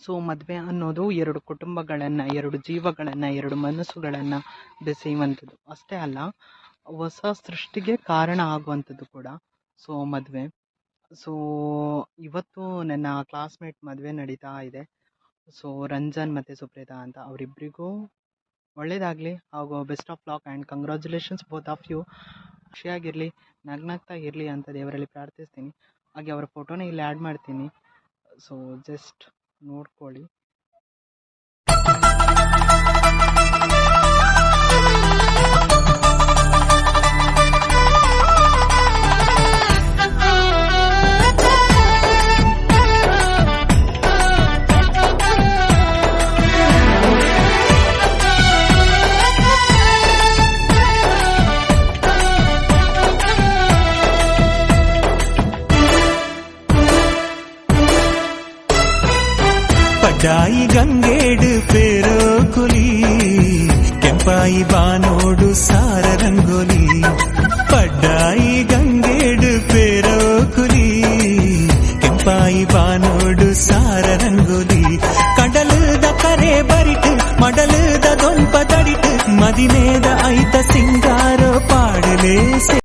So ಮದುವೆ ಅನ್ನೋದು ಎರಡು ಕುಟುಂಬಗಳನ್ನು, ಎರಡು ಜೀವಗಳನ್ನು, ಎರಡು ಮನಸ್ಸುಗಳನ್ನು ಬೆಸೆಯುವಂಥದ್ದು ಅಷ್ಟೇ ಅಲ್ಲ, ಹೊಸ ಸೃಷ್ಟಿಗೆ ಕಾರಣ ಆಗುವಂಥದ್ದು ಕೂಡ. ಸೊ ಮದುವೆ. ಸೊ ಇವತ್ತು ನನ್ನ ಕ್ಲಾಸ್ಮೇಟ್ ಮದುವೆ ನಡೀತಾ ಇದೆ. ಸೊ ರಂಜನ್ ಮತ್ತು ಸುಪ್ರೀತಾ ಅಂತ. ಅವರಿಬ್ಬರಿಗೂ ಒಳ್ಳೇದಾಗಲಿ ಹಾಗೂ best of luck and congratulations both of you. ಖುಷಿಯಾಗಿರಲಿ, ನಗ್ನಾಗ್ತಾ ಇರಲಿ ಅಂತ ದೇವರಲ್ಲಿ ಪ್ರಾರ್ಥಿಸ್ತೀನಿ. ಹಾಗೆ ಅವರ ಫೋಟೋನ ಇಲ್ಲಿ ಆ್ಯಡ್ ಮಾಡ್ತೀನಿ. ಸೊ ಜಸ್ಟ್ ನೋಡ್ಕೊಳ್ಳಿ. ಪಡ್ಡಾಯಿ ಗಂಗೇಡು ಪೇರೋ ಕುಲಿ, ಕೆಂಪಾಯಿ ಬಾನೋಡು ಸಾರ ರಂಗೋಲಿ. ಪಡ್ಡಾಯಿ ಗಂಗೇಡು ಪೇರೋ ಕುಲಿ, ಕೆಂಪಾಯಿ ಬಾನೋಡು ಸಾರ ರಂಗೋಲಿ. ಕಡಲದ ಕರೆ ಬರಿಟು, ಮಡಲದ ದೊಂಪ ತಡಿಟು, ಮದಿನೇದ ಐತ ಸಿಂಗಾರ ಪಾಡಲೇ